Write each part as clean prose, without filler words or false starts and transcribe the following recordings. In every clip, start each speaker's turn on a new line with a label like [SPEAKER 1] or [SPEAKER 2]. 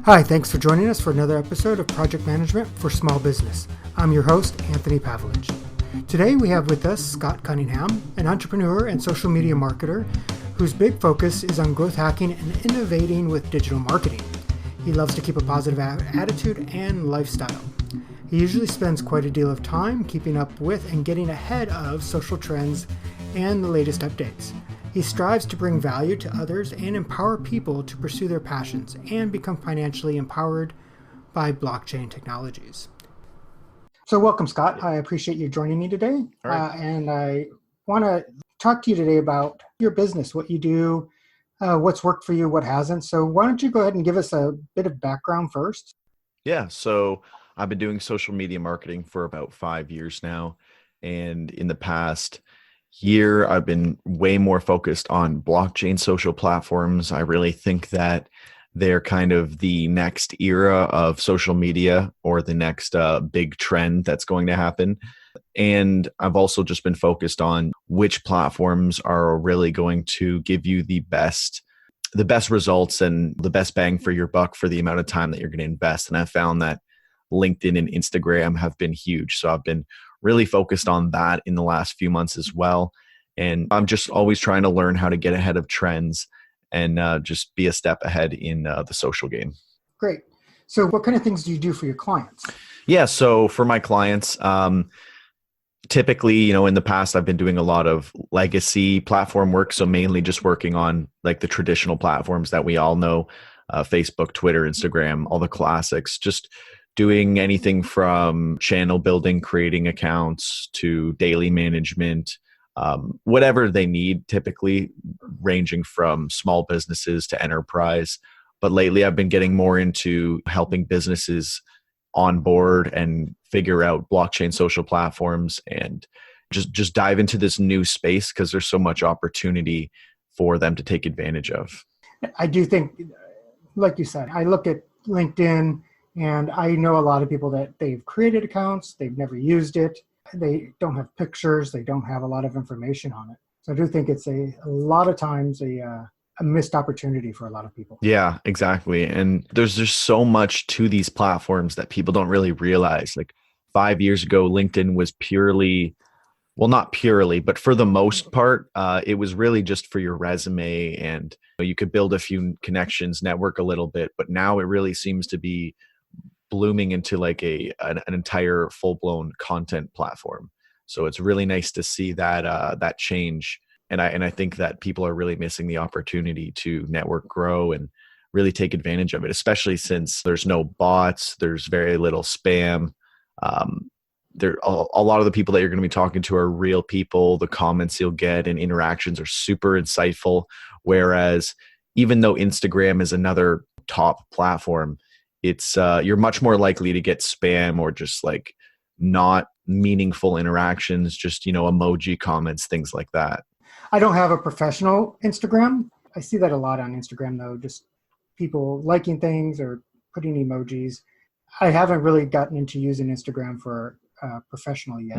[SPEAKER 1] Hi, thanks for joining us for another episode of Project Management for Small Business. I'm your host, Anthony Pavelich. Today we have with us Scott Cunningham, an entrepreneur and social media marketer whose big focus is on growth hacking and innovating with digital marketing. He loves to keep a positive attitude and lifestyle. He usually spends quite a deal of time keeping up with and getting ahead of social trends and the latest updates. He strives to bring value to others and empower people to pursue their passions and become financially empowered by blockchain technologies. So welcome, Scott. I appreciate you joining me today.
[SPEAKER 2] All right.
[SPEAKER 1] And I want to talk to you today about your business, what you do, what's worked for you, what hasn't. So why don't you go ahead and give us a bit of background first?
[SPEAKER 2] Yeah. So I've been doing social media marketing for about 5 years now. And in the past year, I've been way more focused on blockchain social platforms. I really think that they're kind of the next era of social media or the next big trend that's going to happen. And I've also just been focused on which platforms are really going to give you the best results and the best bang for your buck for the amount of time that you're going to invest. And I found that LinkedIn and Instagram have been huge. So I've been really focused on that in the last few months as well. And I'm just always trying to learn how to get ahead of trends and just be a step ahead in the social game.
[SPEAKER 1] Great. So what kind of things do you do for your clients?
[SPEAKER 2] Yeah. So for my clients, typically, in the past, I've been doing a lot of legacy platform work. So mainly just working on like the traditional platforms that we all know, Facebook, Twitter, Instagram, all the classics, just doing anything from channel building, creating accounts to daily management, whatever they need, typically ranging from small businesses to enterprise. But lately I've been getting more into helping businesses on board and figure out blockchain social platforms and just dive into this new space because there's so much opportunity for them to take advantage of.
[SPEAKER 1] I do think, like you said, I look at LinkedIn and I know a lot of people that they've created accounts, they've never used it, they don't have pictures, they don't have a lot of information on it. So I do think it's a lot of times a missed opportunity for a lot of people.
[SPEAKER 2] Yeah, exactly. And there's just so much to these platforms that people don't really realize. Like 5 years ago, LinkedIn was purely, well, not purely, but for the most part, it was really just for your resume and you could build a few connections, network a little bit. But now it really seems to be blooming into like an entire full-blown content platform. So it's really nice to see that change. And I think that people are really missing the opportunity to network, grow, and really take advantage of it, especially since there's no bots, there's very little spam. A lot of the people that you're going to be talking to are real people. The comments you'll get and interactions are super insightful. Whereas even though Instagram is another top platform, it's you're much more likely to get spam or just like not meaningful interactions, just, emoji comments, things like that.
[SPEAKER 1] I don't have a professional Instagram. I see that a lot on Instagram, though, just people liking things or putting emojis. I haven't really gotten into using Instagram for professional yet.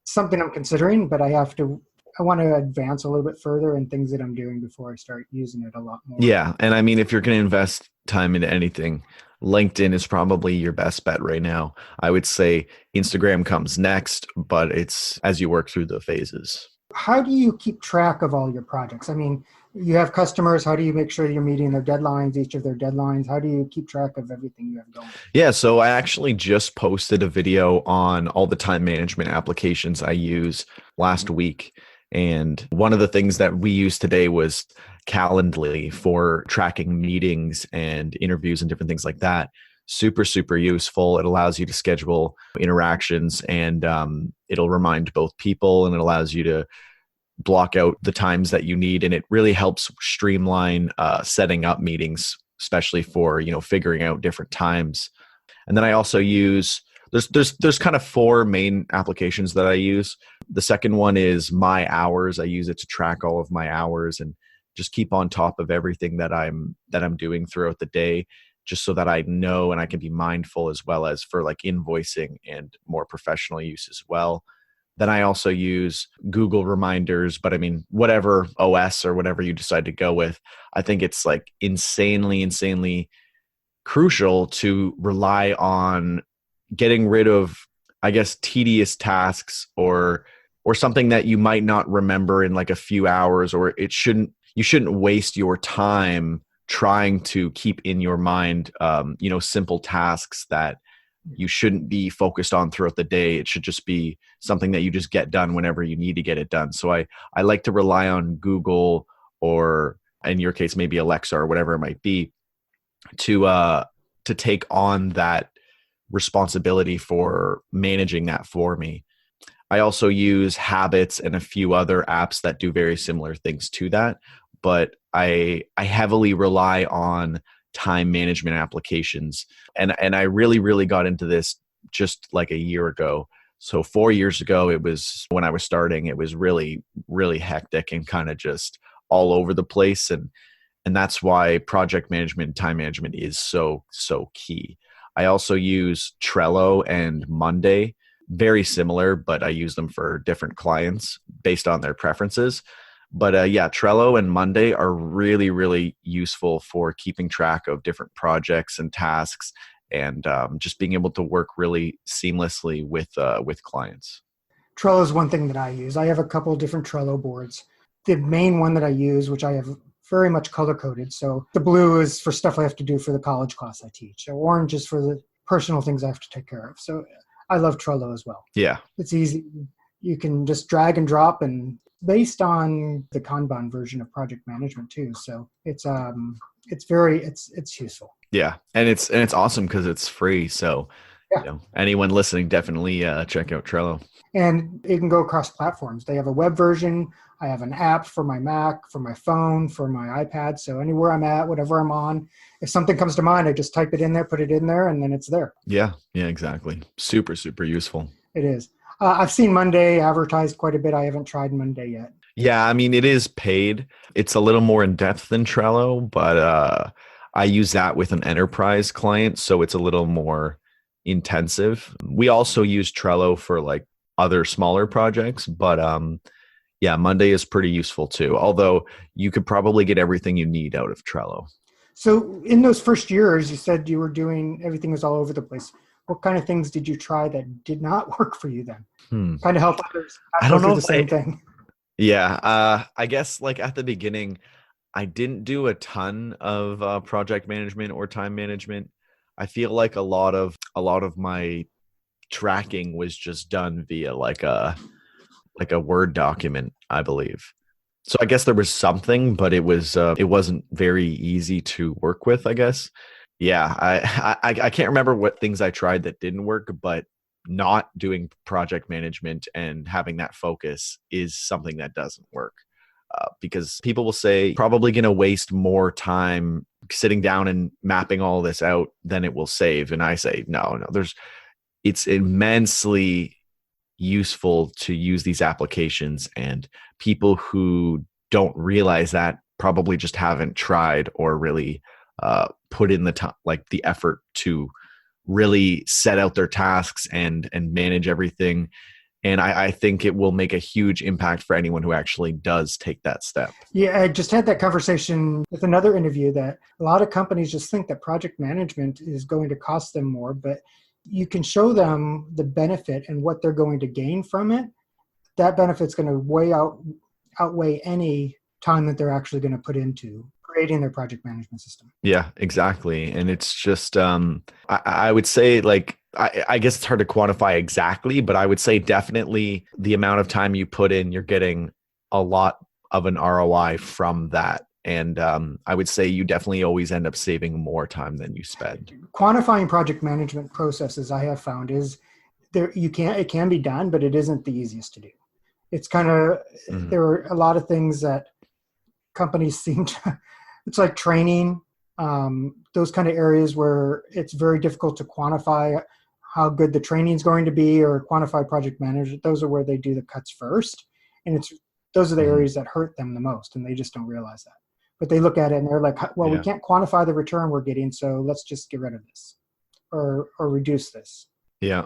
[SPEAKER 1] Something I'm considering, but I want to advance a little bit further in things that I'm doing before I start using it a lot more.
[SPEAKER 2] Yeah. And I mean, if you're going to invest time into anything, LinkedIn is probably your best bet right now. I would say Instagram comes next, but it's as you work through the phases.
[SPEAKER 1] How do you keep track of all your projects? I mean, you have customers. How do you make sure you're meeting their deadlines, each of their deadlines? How do you keep track of everything you have going?
[SPEAKER 2] Yeah, so I actually just posted a video on all the time management applications I use last week. And one of the things that we used today was Calendly for tracking meetings and interviews and different things like that. Super, super useful. It allows you to schedule interactions and it'll remind both people and it allows you to block out the times that you need. And it really helps streamline setting up meetings, especially for, figuring out different times. And then I also use, there's kind of 4 main applications that I use. The second one is My Hours. I use it to track all of my hours and just keep on top of everything that I'm doing throughout the day, just so that I know and I can be mindful, as well as for like invoicing and more professional use as well. Then I also use Google Reminders, but I mean, whatever OS or whatever you decide to go with, I think it's like insanely crucial to rely on getting rid of, I guess, tedious tasks or something that you might not remember in like a few hours, or you shouldn't waste your time trying to keep in your mind, simple tasks that you shouldn't be focused on throughout the day. It should just be something that you just get done whenever you need to get it done. So I like to rely on Google, or in your case, maybe Alexa or whatever it might be, to take on that responsibility for managing that for me. I also use Habits and a few other apps that do very similar things to that, but I heavily rely on time management applications. And I really, really got into this just like a year ago. So 4 years ago, it was when I was starting, it was really, really hectic and kind of just all over the place. And that's why project management and time management is so, so key. I also use Trello and Monday, very similar, but I use them for different clients based on their preferences. But Trello and Monday are really, really useful for keeping track of different projects and tasks, and just being able to work really seamlessly with clients.
[SPEAKER 1] Trello is one thing that I use. I have a couple different Trello boards. The main one that I use, which I have very much color coded. So the blue is for stuff I have to do for the college class I teach. The orange is for the personal things I have to take care of. So I love Trello as well.
[SPEAKER 2] Yeah.
[SPEAKER 1] It's easy. You can just drag and drop, and based on the Kanban version of project management too. So it's useful.
[SPEAKER 2] Yeah. And it's awesome because it's free. So
[SPEAKER 1] yeah.
[SPEAKER 2] Anyone listening, definitely check out Trello.
[SPEAKER 1] And it can go across platforms. They have a web version. I have an app for my Mac, for my phone, for my iPad. So anywhere I'm at, whatever I'm on, if something comes to mind, I just type it in there, put it in there, and then it's there.
[SPEAKER 2] Yeah, exactly. Super, super useful.
[SPEAKER 1] It is. I've seen Monday advertised quite a bit. I haven't tried Monday yet.
[SPEAKER 2] Yeah, I mean, it is paid. It's a little more in depth than Trello, but I use that with an enterprise client, so it's a little more intensive. We also use Trello for like other smaller projects, but Monday is pretty useful too, although you could probably get everything you need out of Trello.
[SPEAKER 1] So in those first years, you said you were doing, everything was all over the place. What kind of things did you try that did not work for you then? Kind of help others.
[SPEAKER 2] I don't know
[SPEAKER 1] the same thing.
[SPEAKER 2] Yeah, I guess like at the beginning, I didn't do a ton of project management or time management. I feel like a lot of my tracking was just done via like a Word document, I believe. So I guess there was something, but it wasn't very easy to work with, I guess. Yeah, I can't remember what things I tried that didn't work, but not doing project management and having that focus is something that doesn't work. Because people will say probably going to waste more time sitting down and mapping all this out than it will save. And I say, no, it's immensely useful to use these applications, and people who don't realize that probably just haven't tried or really put in the time, like the effort to really set out their tasks and manage everything. And I think it will make a huge impact for anyone who actually does take that step.
[SPEAKER 1] Yeah, I just had that conversation with another interview that a lot of companies just think that project management is going to cost them more, but you can show them the benefit and what they're going to gain from it. That benefit's going to outweigh any time that they're actually going to put into creating their project management system.
[SPEAKER 2] Yeah, exactly. And it's just, I would say like, I guess it's hard to quantify exactly, but I would say definitely the amount of time you put in, you're getting a lot of an ROI from that. And I would say you definitely always end up saving more time than you spend.
[SPEAKER 1] Quantifying project management processes, I have found, is it can be done, but it isn't the easiest to do. It's kind of, there are a lot of things that companies seem to, it's like training, those kind of areas where it's very difficult to quantify how good the training is going to be, or quantify project management. Those are where they do the cuts first. And those are the areas that hurt them the most, and they just don't realize that. But they look at it and they're like, well, we can't quantify the return we're getting, so let's just get rid of this or reduce this.
[SPEAKER 2] Yeah,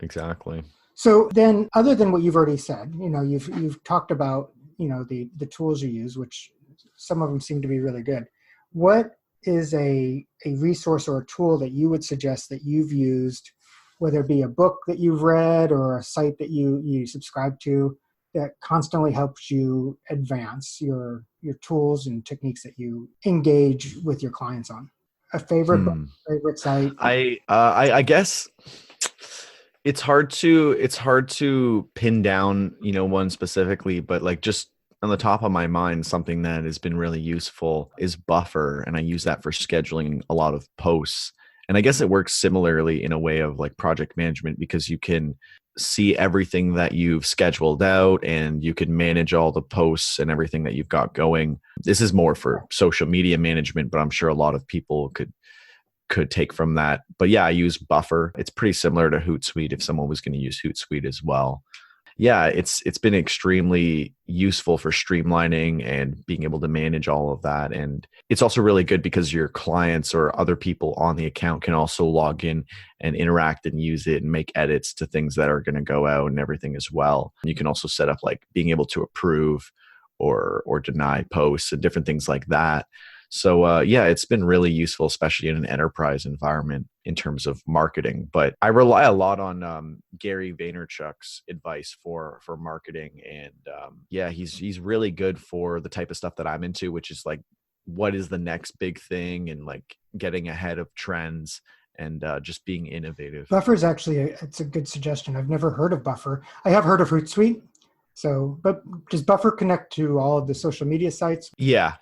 [SPEAKER 2] exactly.
[SPEAKER 1] So then, other than what you've already said, you've talked about, the tools you use, which some of them seem to be really good. What is a resource or a tool that you would suggest that you've used, whether it be a book that you've read or a site that you subscribe to, that constantly helps you advance your tools and techniques that you engage with your clients on? A favorite book, favorite site?
[SPEAKER 2] I guess it's hard to pin down, one specifically, but like just on the top of my mind, something that has been really useful is Buffer, and I use that for scheduling a lot of posts. And I guess it works similarly in a way of like project management, because you can see everything that you've scheduled out and you can manage all the posts and everything that you've got going. This is more for social media management, but I'm sure a lot of people could take from that. But yeah, I use Buffer. It's pretty similar to Hootsuite if someone was going to use Hootsuite as well. Yeah, it's been extremely useful for streamlining and being able to manage all of that. And it's also really good because your clients or other people on the account can also log in and interact and use it and make edits to things that are going to go out and everything as well. You can also set up like being able to approve or deny posts and different things like that. So yeah, it's been really useful, especially in an enterprise environment in terms of marketing. But I rely a lot on Gary Vaynerchuk's advice for marketing, and yeah, he's really good for the type of stuff that I'm into, which is like what is the next big thing and like getting ahead of trends and just being innovative.
[SPEAKER 1] Buffer is actually it's a good suggestion. I've never heard of Buffer. I have heard of Hootsuite. So, but does Buffer connect to all of the social media sites?
[SPEAKER 2] Yeah.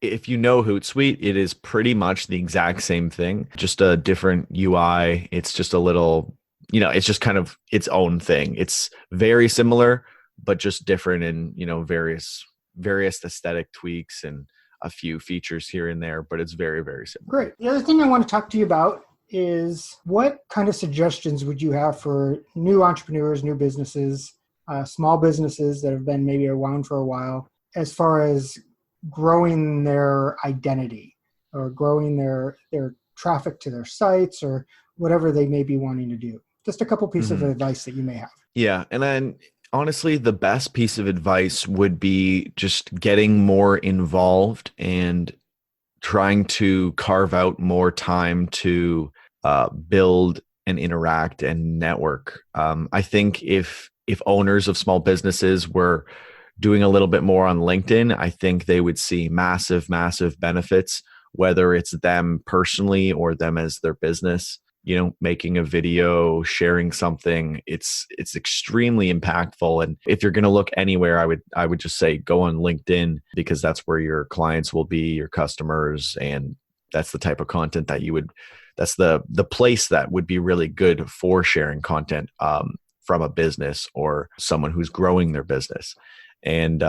[SPEAKER 2] If you know Hootsuite, it is pretty much the exact same thing, just a different UI. It's just a little, it's just kind of its own thing. It's very similar, but just different in, various aesthetic tweaks and a few features here and there, but it's very, very similar.
[SPEAKER 1] Great. The other thing I want to talk to you about is what kind of suggestions would you have for new entrepreneurs, new businesses, small businesses that have been maybe around for a while, as far as growing their identity or growing their traffic to their sites or whatever they may be wanting to do? Just a couple pieces of advice that you may have.
[SPEAKER 2] Yeah. And then honestly, the best piece of advice would be just getting more involved and trying to carve out more time to build and interact and network. I think if owners of small businesses were doing a little bit more on LinkedIn, I think they would see massive, massive benefits, whether it's them personally or them as their business. Making a video, sharing something, it's extremely impactful. And if you're going to look anywhere, I would just say go on LinkedIn, because that's where your clients will be, your customers, and that's the type of content that that's the place that would be really good for sharing content from a business or someone who's growing their business. And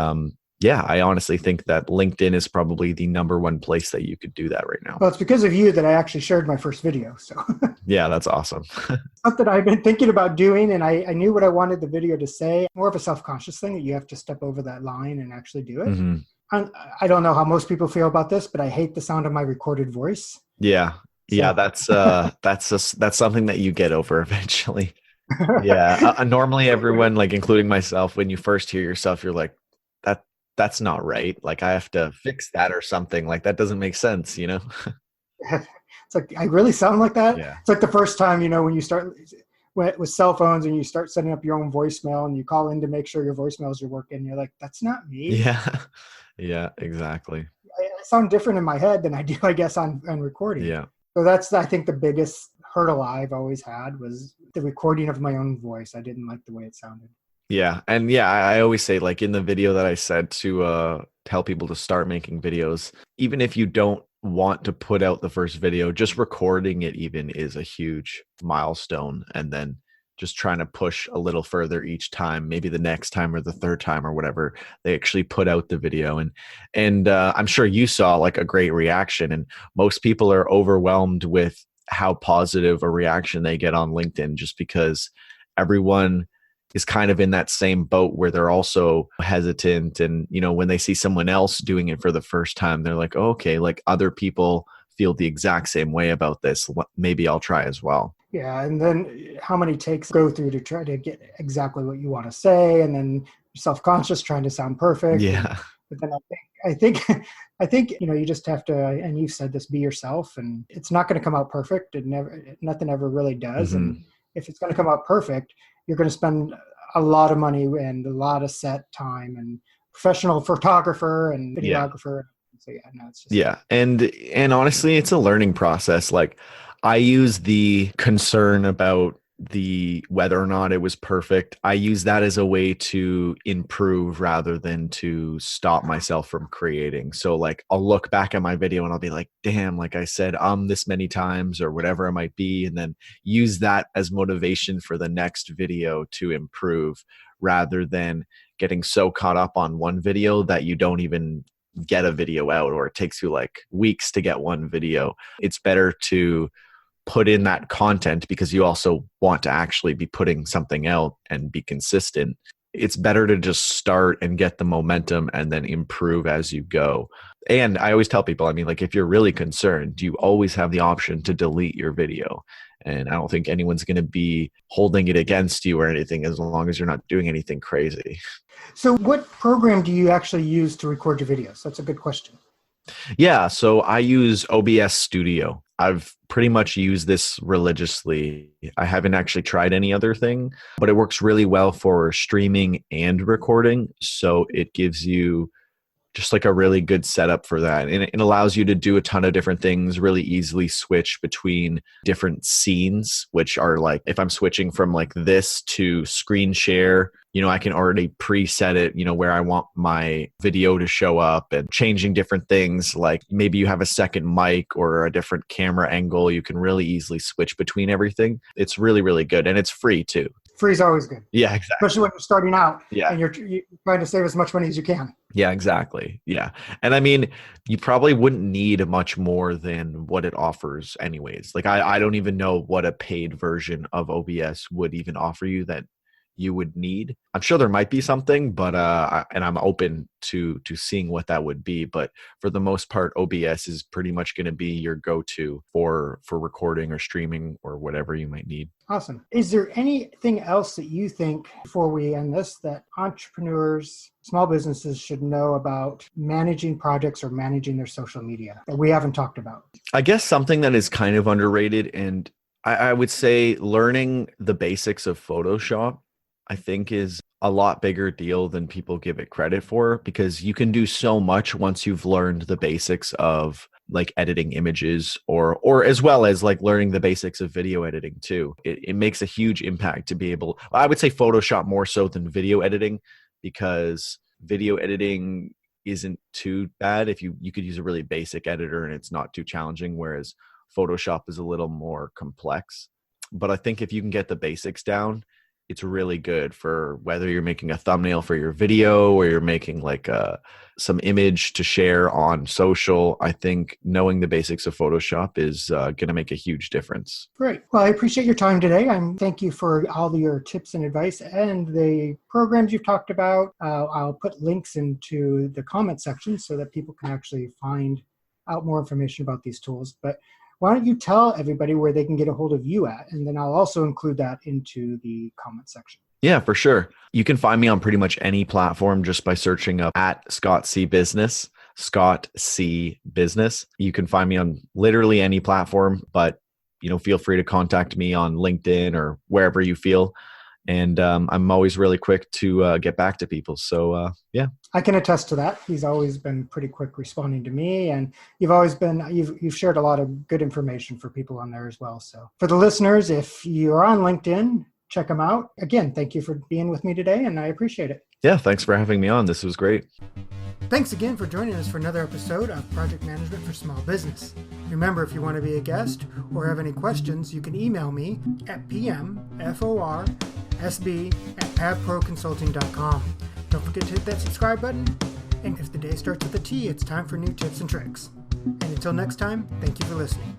[SPEAKER 2] yeah, I honestly think that LinkedIn is probably the number one place that you could do that right now.
[SPEAKER 1] Well, it's because of you that I actually shared my first video. So
[SPEAKER 2] yeah, that's awesome.
[SPEAKER 1] Something I've been thinking about doing, and I knew what I wanted the video to say. More of a self-conscious thing that you have to step over that line and actually do it. Mm-hmm. I don't know how most people feel about this, but I hate the sound of my recorded voice.
[SPEAKER 2] Yeah. So. Yeah, that's something that you get over eventually. Yeah. Normally everyone, like including myself, when you first hear yourself, you're like, that's not right. Like I have to fix that or something. Like that doesn't make sense, It's
[SPEAKER 1] like, I really sound like that?
[SPEAKER 2] Yeah.
[SPEAKER 1] It's like the first time, when you start with cell phones and you start setting up your own voicemail and you call in to make sure your voicemails are working. You're like, that's not me.
[SPEAKER 2] Yeah. Yeah, exactly.
[SPEAKER 1] I sound different in my head than I do, I guess, on recording.
[SPEAKER 2] Yeah.
[SPEAKER 1] So that's, I think, the biggest hurdle I've always had was the recording of my own voice. I didn't like the way it sounded.
[SPEAKER 2] Yeah. And yeah, I always say, like in the video that I said to tell people to start making videos, even if you don't want to put out the first video, just recording it even is a huge milestone. And then just trying to push a little further each time, maybe the next time or the third time or whatever, they actually put out the video. And I'm sure you saw like a great reaction, and most people are overwhelmed with how positive a reaction they get on LinkedIn, just because everyone is kind of in that same boat where they're also hesitant. And, when they see someone else doing it for the first time, they're like, oh, okay, like other people feel the exact same way about this. Maybe I'll try as well.
[SPEAKER 1] Yeah. And then how many takes go through to try to get exactly what you want to say? And then you're self-conscious, trying to sound perfect.
[SPEAKER 2] Yeah.
[SPEAKER 1] But then I think, I think, you just have to, and you've said this, be yourself, and it's not going to come out perfect. Nothing ever really does. And if it's going to come out perfect, you're going to spend a lot of money and a lot of set time and professional photographer and videographer. So yeah, no, it's just.
[SPEAKER 2] Yeah. And honestly, it's a learning process. Like I use the concern about whether or not it was perfect. I use that as a way to improve rather than to stop myself from creating. So like I'll look back at my video and I'll be like, damn, like I said, this many times or whatever it might be. And then use that as motivation for the next video to improve rather than getting so caught up on one video that you don't even get a video out, or it takes you like weeks to get one video. It's better to put in that content because you also want to actually be putting something out and be consistent. It's better to just start and get the momentum and then improve as you go. And I always tell people, I mean, like if you're really concerned, you always have the option to delete your video. And I don't think anyone's going to be holding it against you or anything as long as you're not doing anything crazy.
[SPEAKER 1] So what program do you actually use to record your videos? That's a good question.
[SPEAKER 2] Yeah, so I use OBS Studio. I've pretty much used this religiously. I haven't actually tried any other thing, but it works really well for streaming and recording. So it gives you just like a really good setup for that. And it allows you to do a ton of different things, really easily switch between different scenes, which are like, if I'm switching from like this to screen share, I can already preset it, where I want my video to show up, and changing different things. Like maybe you have a second mic or a different camera angle. You can really easily switch between everything. It's really, really good. And it's free too.
[SPEAKER 1] Free is always good.
[SPEAKER 2] Yeah, exactly.
[SPEAKER 1] Especially when you're starting out.
[SPEAKER 2] Yeah.
[SPEAKER 1] And you're trying to save as much money as you can.
[SPEAKER 2] Yeah, exactly. Yeah. And I mean, you probably wouldn't need much more than what it offers anyways. Like I don't even know what a paid version of OBS would even offer you that you would need. I'm sure there might be something, but and I'm open to seeing what that would be. But for the most part, OBS is pretty much going to be your go-to for recording or streaming or whatever you might need.
[SPEAKER 1] Awesome. Is there anything else that you think, before we end this, that entrepreneurs, small businesses should know about managing projects or managing their social media that we haven't talked about?
[SPEAKER 2] I guess something that is kind of underrated, and I would say learning the basics of Photoshop, I think, is a lot bigger deal than people give it credit for, because you can do so much once you've learned the basics of like editing images or as well as like learning the basics of video editing too. It makes a huge impact to be able, I would say Photoshop more so than video editing, because video editing isn't too bad if you could use a really basic editor and it's not too challenging, whereas Photoshop is a little more complex. But I think if you can get the basics down, it's really good for whether you're making a thumbnail for your video or you're making like some image to share on social. I think knowing the basics of Photoshop is going to make a huge difference.
[SPEAKER 1] Great. Well, I appreciate your time today. Thank you for all your tips and advice and the programs you've talked about. I'll put links into the comment section so that people can actually find out more information about these tools. But why don't you tell everybody where they can get a hold of you at? And then I'll also include that into the comment section.
[SPEAKER 2] Yeah, for sure. You can find me on pretty much any platform just by searching up at Scott C Business, Scott C Business. You can find me on literally any platform, but feel free to contact me on LinkedIn or wherever you feel. And I'm always really quick to get back to people. So yeah.
[SPEAKER 1] I can attest to that. He's always been pretty quick responding to me, and you've shared a lot of good information for people on there as well. So for the listeners, if you're on LinkedIn, check them out. Again, thank you for being with me today, and I appreciate it.
[SPEAKER 2] Yeah, thanks for having me on. This was great.
[SPEAKER 1] Thanks again for joining us for another episode of Project Management for Small Business. Remember, if you want to be a guest or have any questions, you can email me at pmforsb@pavproconsulting.com. Don't forget to hit that subscribe button. And if the day starts with a T, it's time for new tips and tricks. And until next time, thank you for listening.